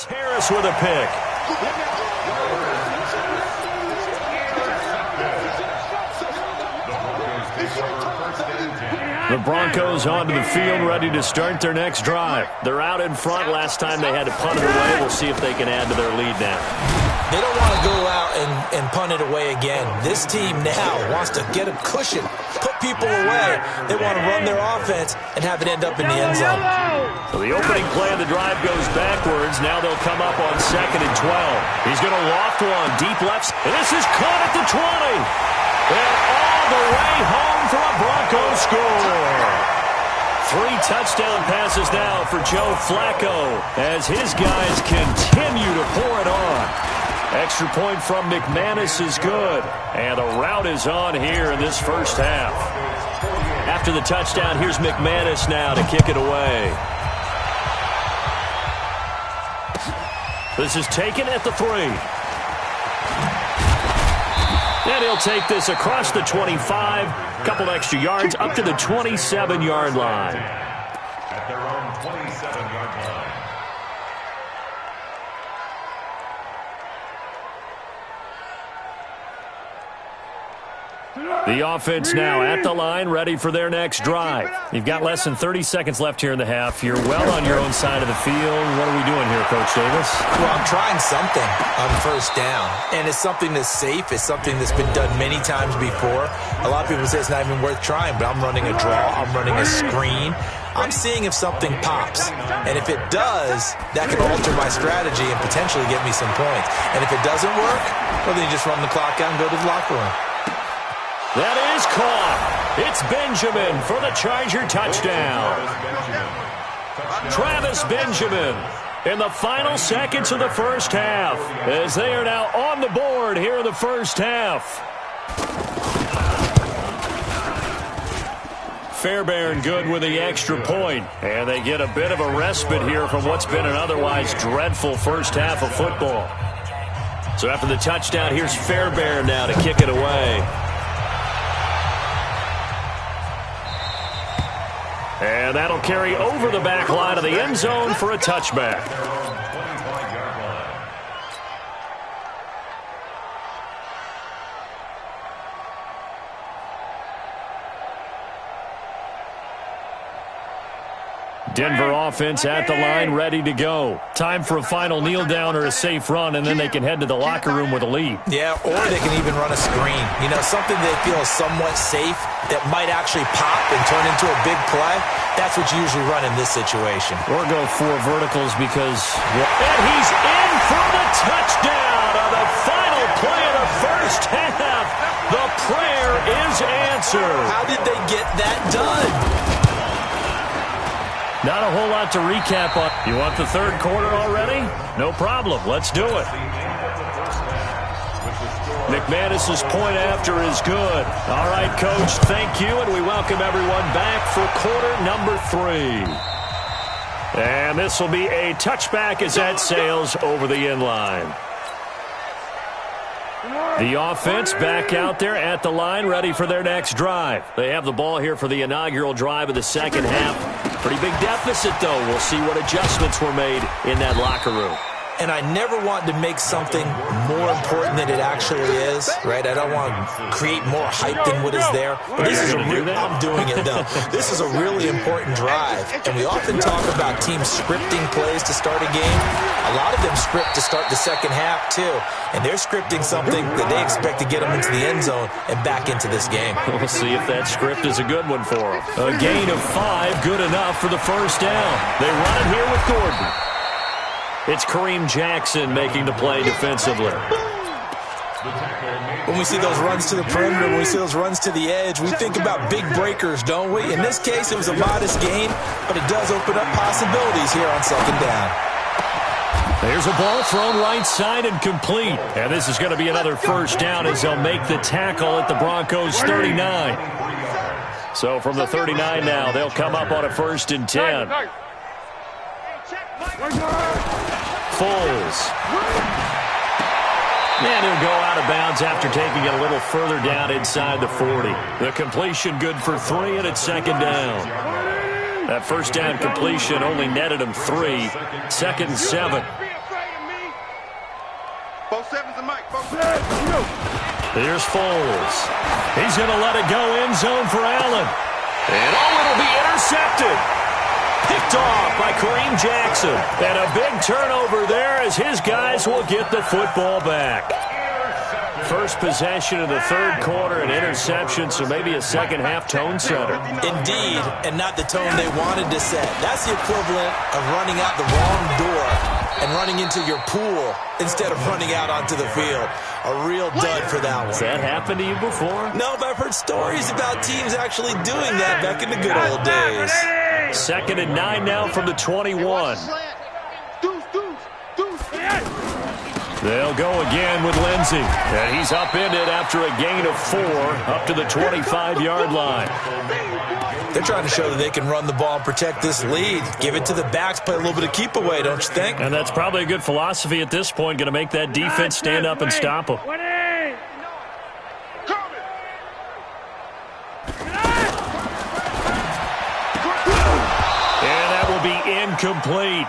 Harris with a pick. The Broncos onto the field, ready to start their next drive. They're out in front. Last time they had to punt it away. We'll see if they can add to their lead now. They don't want to go out and punt it away again. This team now wants to get a cushion, put people away. They want to run their offense and have it end up in the end zone. So the opening play of the drive goes backwards. Now they'll come up on 2nd and 12. He's going to loft one, deep left, and this is caught at the 20. And all the way home for a Broncos score. 3 touchdown passes now for Joe Flacco as his guys continue to pour it on. Extra point from McManus is good. And the route is on here in this first half. After the touchdown, here's McManus now to kick it away. This is taken at the 3. And he'll take this across the 25. Couple extra yards up to the 27-yard line. At their own 27-yard line. The offense now at the line, ready for their next drive. You've got less than 30 seconds left here in the half. You're well on your own side of the field. What are we doing here, Coach Davis? Well, I'm trying something on first down, and it's something that's safe. It's something that's been done many times before. A lot of people say it's not even worth trying, but I'm running a draw. I'm running a screen. I'm seeing if something pops, and if it does, that could alter my strategy and potentially get me some points. And if it doesn't work, well, then you just run the clock out and go to the locker room. That is caught. It's Benjamin for the Charger touchdown. Travis Benjamin in the final seconds of the first half as they are now on the board here in the first half. Fairbairn good with the extra point, and they get a bit of a respite here from what's been an otherwise dreadful first half of football. So after the touchdown, here's Fairbairn now to kick it away. And that'll carry over the back line of the end zone for a touchback. Denver offense at the line, ready to go. Time for a final kneel down or a safe run, and then they can head to the locker room with a lead. Yeah, or they can even run a screen. You know, something they feel is somewhat safe that might actually pop and turn into a big play. That's what you usually run in this situation. Or go 4 verticals because... And he's in for the touchdown on the final play of the first half. The prayer is answered. How did they get that done? Not a whole lot to recap on. You want the third quarter already? No problem. Let's do it. McManus's point after is good. All right, Coach, thank you, and we welcome everyone back for quarter number 3. And this will be a touchback as that sails over the end line. The offense back out there at the line, ready for their next drive. They have the ball here for the inaugural drive of the second half. Pretty big deficit, though. We'll see what adjustments were made in that locker room. And I never want to make something more important than it actually is, right? I don't want to create more hype than what is there. But this is I'm doing it, though. This is a really important drive. And we often talk about teams scripting plays to start a game. A lot of them script to start the second half, too. And they're scripting something that they expect to get them into the end zone and back into this game. We'll see if that script is a good one for them. A gain of 5, good enough for the first down. They run it here with Gordon. It's Kareem Jackson making the play defensively. When we see those runs to the perimeter, when we see those runs to the edge, we think about big breakers, don't we? In this case, it was a modest gain, but it does open up possibilities here on second down. There's a ball thrown right side and complete. And this is going to be another first down as they'll make the tackle at the Broncos' 39. So from the 39 now, they'll come up on a 1st and 10. Foles. And he'll go out of bounds after taking it a little further down inside the 40. The completion good for 3, and it's second down. That first down completion only netted him 3. 2nd and 7. 4-7's the mic. 4-7. Here's Foles. He's going to let it go end zone for Allen. And it'll be intercepted. Picked off by Kareem Jackson. And a big turnover there as his guys will get the football back. First possession of the third quarter, an interception, so maybe a second-half tone setter. Indeed, and not the tone they wanted to set. That's the equivalent of running out the wrong door and running into your pool instead of running out onto the field. A real dud for that one. Has that happened to you before? No, but I've heard stories about teams actually doing that back in the good old days. 2nd and 9 now from the 21. They'll go again with Lindsey. And he's upended after a gain of 4 up to the 25-yard line. They're trying to show that they can run the ball and protect this lead. Give it to the backs, play a little bit of keep away, don't you think? And that's probably a good philosophy at this point, going to make that defense stand up and stop them. Incomplete.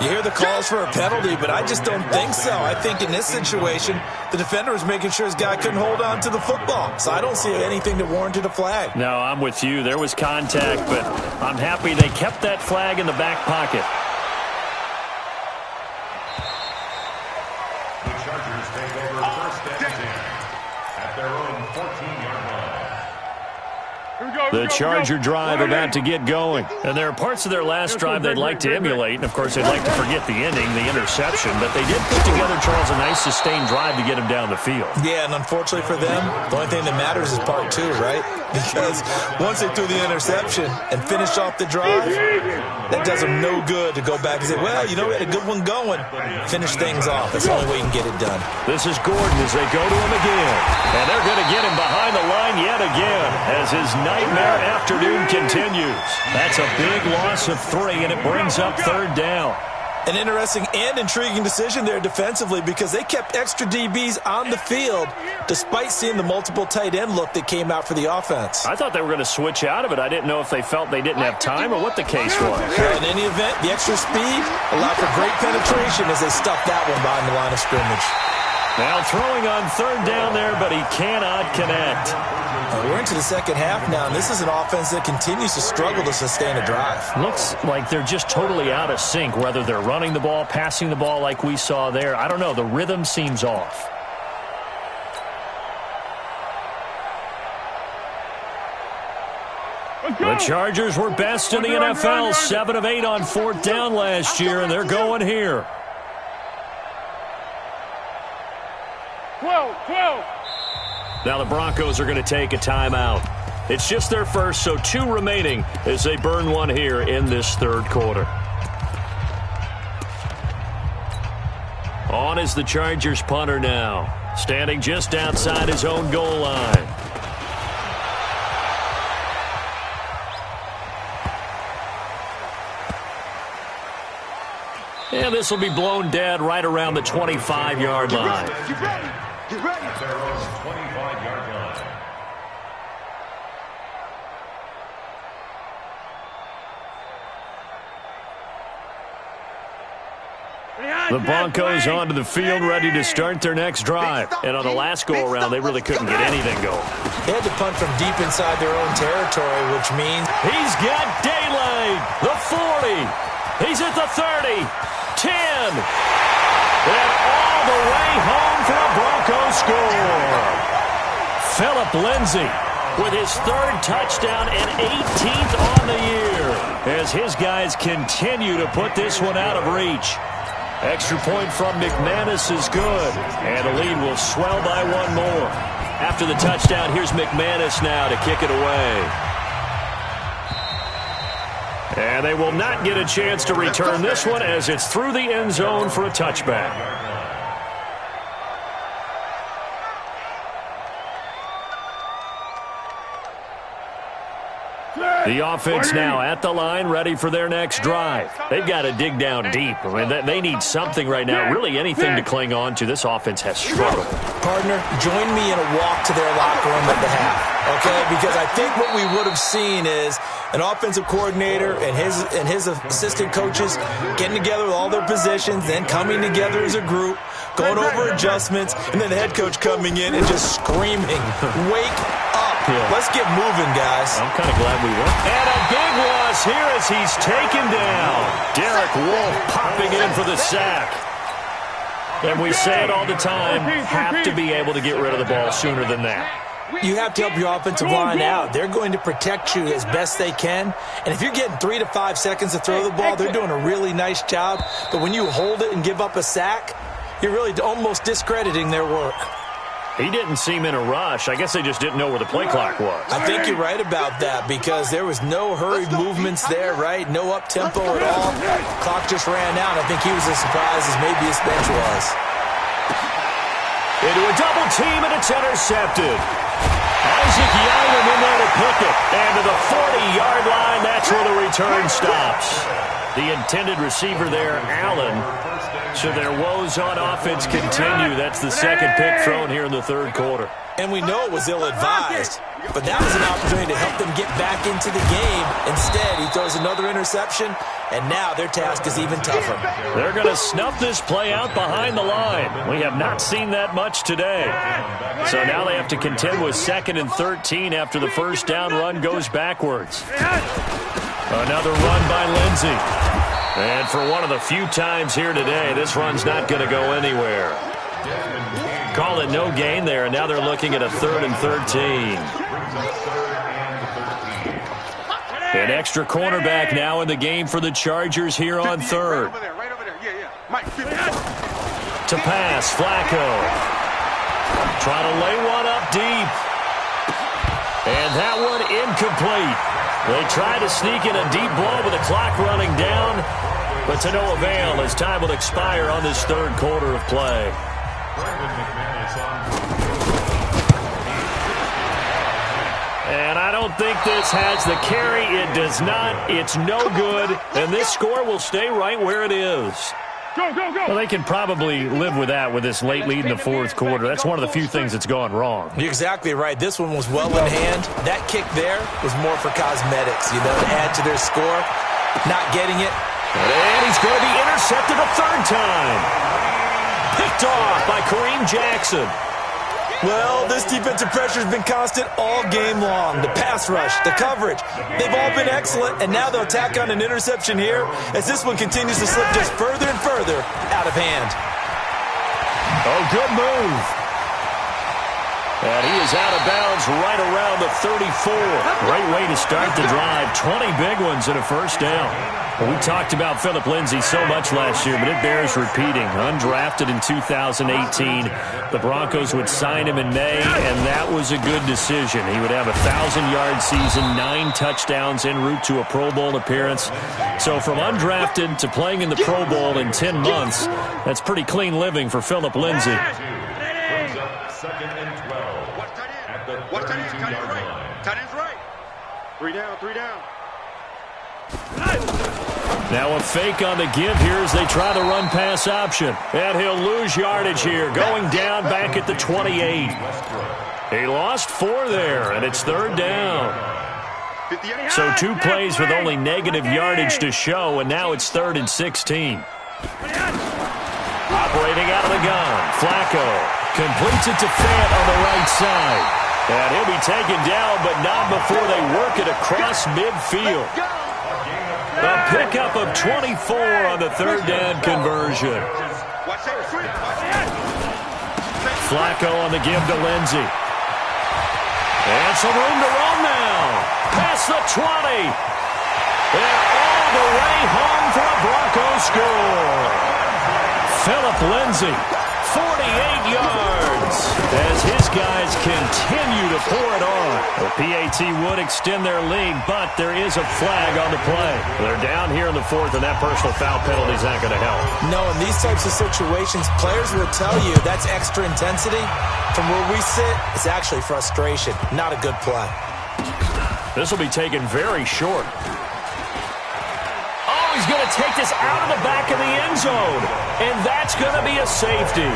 You hear the calls for a penalty, but I just don't think so. I think in this situation, the defender was making sure his guy couldn't hold on to the football. So I don't see anything that warranted a flag. No, I'm with you. There was contact, but I'm happy they kept that flag in the back pocket. The Chargers take over 1st and 10 at their own 14-yard line. The Charger drive about to get going. And there are parts of their last drive they'd like to emulate. And, of course, they'd like to forget the ending, the interception. But they did put together, Charles, a nice sustained drive to get him down the field. Yeah, and unfortunately for them, the only thing that matters is part 2, right? Because once they threw the interception and finished off the drive, that does them no good to go back and say, well, you know, we had a good one going. Finish things off. That's the only way you can get it done. This is Gordon as they go to him again. And they're going to get him behind the line yet again as his nightmare afternoon continues. That's a big loss of 3, and it brings up 3rd down. An interesting and intriguing decision there defensively because they kept extra DBs on the field despite seeing the multiple tight end look that came out for the offense. I thought they were going to switch out of it. I didn't know if they felt they didn't have time or what the case was. Well, in any event, the extra speed allowed for great penetration as they stuffed that one behind the line of scrimmage. Now throwing on 3rd down there, but he cannot connect. We're into the second half now, and this is an offense that continues to struggle to sustain a drive. Looks like they're just totally out of sync, whether they're running the ball, passing the ball like we saw there. I don't know. The rhythm seems off. The Chargers were best in the NFL, 7 of 8 on 4th down last year, and they're going here. 12. Now the Broncos are going to take a timeout. It's just their first, so 2 remaining as they burn one here in this 3rd quarter. On is the Chargers punter now, standing just outside his own goal line. And this will be blown dead right around the 25-yard line. Get ready. At their own 25-yard line. The Broncos onto the field ready to start their next drive. And on the last go-around, they really couldn't get anything going. They had to punt from deep inside their own territory, which means He's got daylight. The 40. He's at the 30. 10. And all the way home for a Broncos score. Phillip Lindsay with his 3rd touchdown and 18th on the year as his guys continue to put this one out of reach. Extra point from McManus is good, and the lead will swell by 1 more. After the touchdown, here's McManus now to kick it away. And they will not get a chance to return this one as it's through the end zone for a touchback. The offense now at the line, ready for their next drive. They've got to dig down deep. I mean, they need something right now, really anything to cling on to. This offense has struggled. Partner, join me in a walk to their locker room at the half, okay? Because I think what we would have seen is an offensive coordinator and his assistant coaches getting together with all their positions, then coming together as a group, going over adjustments, and then the head coach coming in and just screaming, wake up. Yeah. Let's get moving, guys. I'm kind of glad we won. And a big loss here as he's taken down. Derek Wolfe popping in for the sack. And we say it all the time, have to be able to get rid of the ball sooner than that. You have to help your offensive line out. They're going to protect you as best they can. And if you're getting 3 to 5 seconds to throw the ball, they're doing a really nice job. But when you hold it and give up a sack, you're really almost discrediting their work. He didn't seem in a rush. I guess they just didn't know where the play clock was. I think you're right about that because there was no hurried movements there, right? No up-tempo at all. Clock just ran out. I think he was as surprised as maybe his bench was. Into a double team, and it's intercepted. Isaac Yilam in there to pick it. And to the 40-yard line, that's where the return stops. The intended receiver there, Allen. So their woes on offense continue. That's the second pick thrown here in the third quarter. And we know it was ill-advised, but that was an opportunity to help them get back into the game. Instead, he throws another interception, and now their task is even tougher. They're going to snuff this play out behind the line. We have not seen that much today. So now they have to contend with 2nd and 13 after the first down run goes backwards. Another run by Lindsey. And for one of the few times here today, this run's not going to go anywhere. Call it no gain there, and now they're looking at a 3rd and 13. An extra cornerback now in the game for the Chargers here on 3rd. To pass, Flacco. Trying to lay one up deep. And that one incomplete. They try to sneak in a deep ball with the clock running down, but to no avail as time will expire on this third quarter of play. And I don't think this has the carry. It does not. It's no good. And this score will stay right where it is. Go, go, go. Well, they can probably live with that with this late lead in the fourth quarter. That's one of the few things that's gone wrong. You're exactly right. This one was well in hand. That kick there was more for cosmetics, to add to their score. Not getting it. And he's going to be intercepted a third time. Picked off by Kareem Jackson. Well, this defensive pressure has been constant all game long. The pass rush, the coverage, they've all been excellent, and now they'll tack on an interception here as this one continues to slip just further and further out of hand. Oh, good move. And he is out of bounds right around the 34. Great way to start the drive. 20 big ones and a first down. Well, we talked about Philip Lindsay so much last year, but it bears repeating. Undrafted in 2018. The Broncos would sign him in May, and that was a good decision. He would have a 1,000-yard season, 9 touchdowns en route to a Pro Bowl appearance. So from undrafted to playing in the Pro Bowl in 10 months, that's pretty clean living for Philip Lindsay. Second and 12. Watch tight end. Tight end's right. Tight end's right. 3 down, 3 down. Now a fake on the give here as they try the run-pass option. And he'll lose yardage here, going down back at the 28. He lost 4 there, and it's third down. So 2 plays with only negative yardage to show, and now it's 3rd and 16. Operating out of the gun, Flacco completes it to Fant on the right side. And he'll be taken down, but not before they work it across midfield. A pickup of 24 on the third down conversion. Flacco on the give to Lindsey. And some room to run now. Past the 20. And all the way home for a Broncos score. Philip Lindsay, 48 yards, as his guys continue to pour it on. The PAT would extend their lead, but there is a flag on the play. They're down here in the fourth, and that personal foul penalty is not going to help. No, in these types of situations, players will tell you that's extra intensity. From where we sit, it's actually frustration, not a good play. This will be taken very short. he's going to take this out of the back of the end zone. And that's going to be a safety.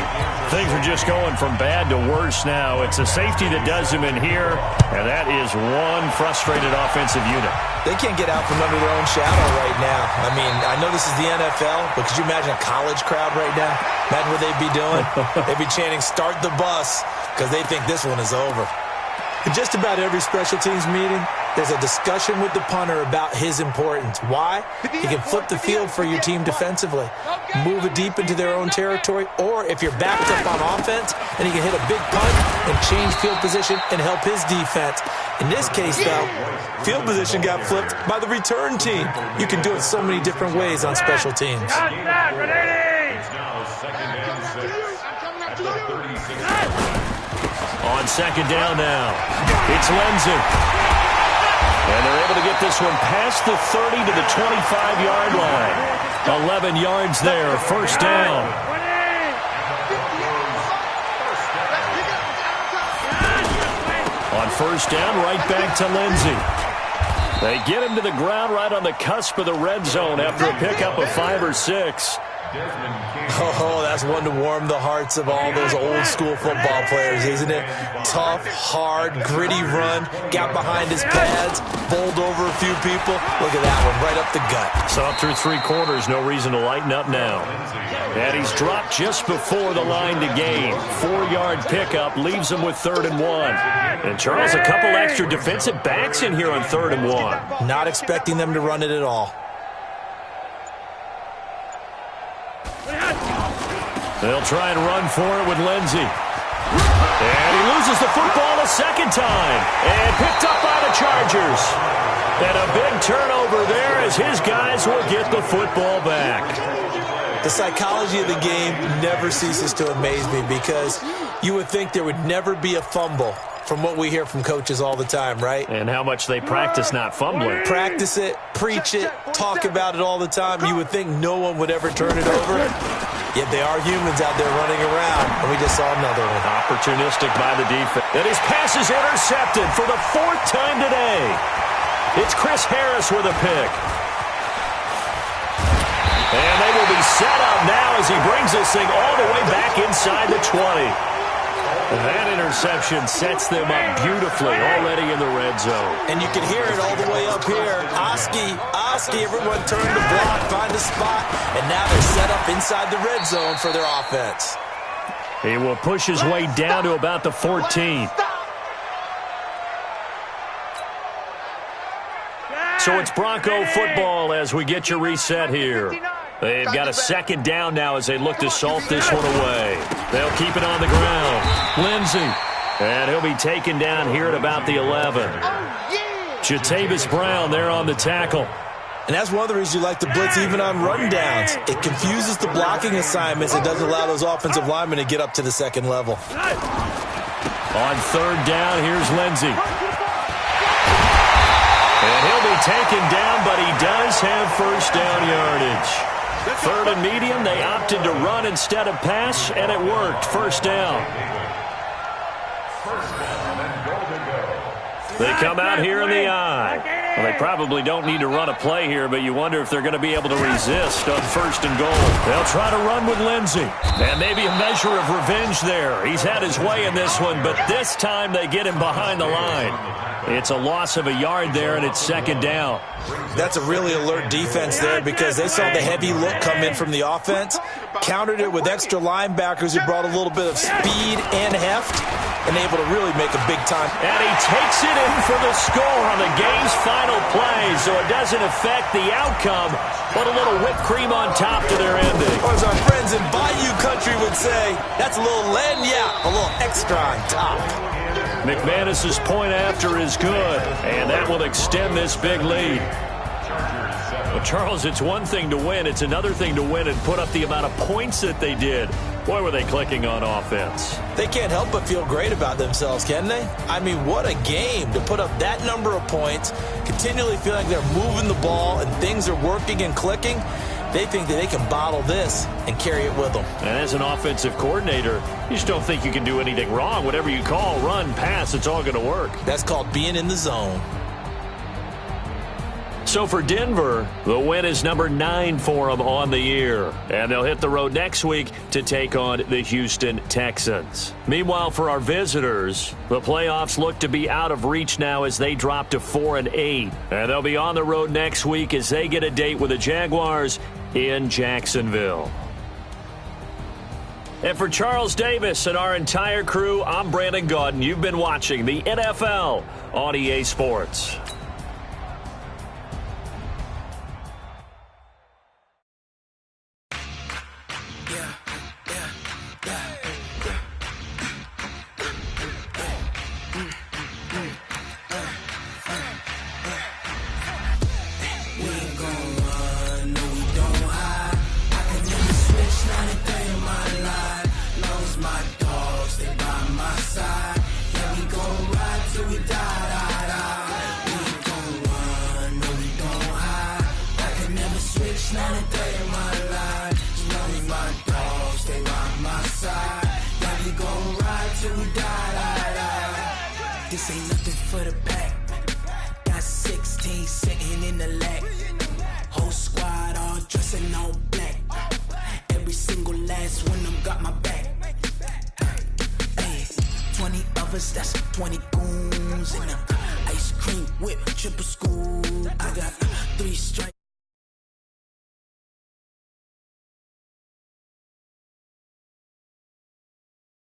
Things are just going from bad to worse now. It's a safety that does him in here, and that is one frustrated offensive unit. They can't get out from under their own shadow right now. I mean, I know this is the NFL, but could you imagine a college crowd right now? Imagine what they'd be doing. They'd be chanting, "Start the bus," because they think this one is over. In just about every special teams meeting, there's a discussion with the punter about his importance. Why? He can flip the field for your team defensively, move it deep into their own territory, or if you're backed up on offense, and he can hit a big punt and change field position and help his defense. In this case, though, field position got flipped by the return team. You can do it so many different ways on special teams. It's now 2nd and 6 at the 36. On 2nd down now, it's Lindsey. And they're able to get this one past the 30 to the 25-yard line. 11 yards there, 1st down. On 1st down, right back to Lindsey. They get him to the ground right on the cusp of the red zone after a pickup of 5 or 6. Oh, that's one to warm the hearts of all those old-school football players, isn't it? Tough, hard, gritty run, got behind his pads, bowled over a few people. Look at that one, right up the gut. So up through 3 quarters, no reason to lighten up now. And he's dropped just before the line to gain. 4-yard pickup leaves him with 3rd and 1. And Charles, a couple extra defensive backs in here on 3rd and 1. Not expecting them to run it at all. They'll try and run for it with Lindsey. And he loses the football a 2nd time. And picked up by the Chargers. And a big turnover there as his guys will get the football back. The psychology of the game never ceases to amaze me because you would think there would never be a fumble from what we hear from coaches all the time, right? And how much they practice not fumbling. Practice it, preach it, talk about it all the time. You would think no one would ever turn it over. Yet they are humans out there running around, and we just saw another one. Opportunistic by the defense. And his pass is intercepted for the 4th time today. It's Chris Harris with a pick. And they will be set up now as he brings this thing all the way back inside the 20. And that interception sets them up beautifully already in the red zone. And you can hear it all the way up here. Oski, everyone turned the block, find a spot, and now they're set up inside the red zone for their offense. He will push his way down to about the 14. So it's Bronco football as we get you reset here. They've got a 2nd down now as they look to salt this one away. They'll keep it on the ground. Lindsey. And he'll be taken down here at about the 11. Jatavis Brown there on the tackle. And that's one of the reasons you like to blitz even on run downs. It confuses the blocking assignments. It doesn't allow those offensive linemen to get up to the 2nd level. On 3rd down, here's Lindsey. And he'll be taken down, but he does have 1st down yardage. 3rd and medium, they opted to run instead of pass, and it worked. 1st down. They come out here in the eye. Well, they probably don't need to run a play here, but you wonder if they're going to be able to resist on 1st and goal. They'll try to run with Lindsey. And maybe a measure of revenge there. He's had his way in this one, but this time they get him behind the line. It's a loss of a yard there, and it's 2nd down. That's a really alert defense there because they saw the heavy look come in from the offense, countered it with extra linebackers who brought a little bit of speed and heft, and able to really make a big time. And he takes it in for the score on the game's final play, so it doesn't affect the outcome, but a little whipped cream on top to their ending. Or as our friends in Bayou Country would say, that's a little lagniappe, a little extra on top. McManus's point after is good, and that will extend this big lead. Well, Charles, it's one thing to win. It's another thing to win and put up the amount of points that they did. Boy, were they clicking on offense. They can't help but feel great about themselves, can they? I mean, what a game to put up that number of points, continually feel like they're moving the ball and things are working and clicking. They think that they can bottle this and carry it with them. And as an offensive coordinator, you just don't think you can do anything wrong. Whatever you call, run, pass, it's all going to work. That's called being in the zone. So for Denver, the win is number 9 for them on the year. And they'll hit the road next week to take on the Houston Texans. Meanwhile, for our visitors, the playoffs look to be out of reach now as they drop to 4-8. And they'll be on the road next week as they get a date with the Jaguars in Jacksonville. And for Charles Davis and our entire crew, I'm Brandon Gaudin. You've been watching the NFL on EA Sports. This ain't nothing for the pack. Got 16 sitting in the lap. Whole squad all dressing all black. Every single last one of them got my back. Hey, 20 of us, that's 20 goons. And ice cream whip, triple school. I got 3 strikes.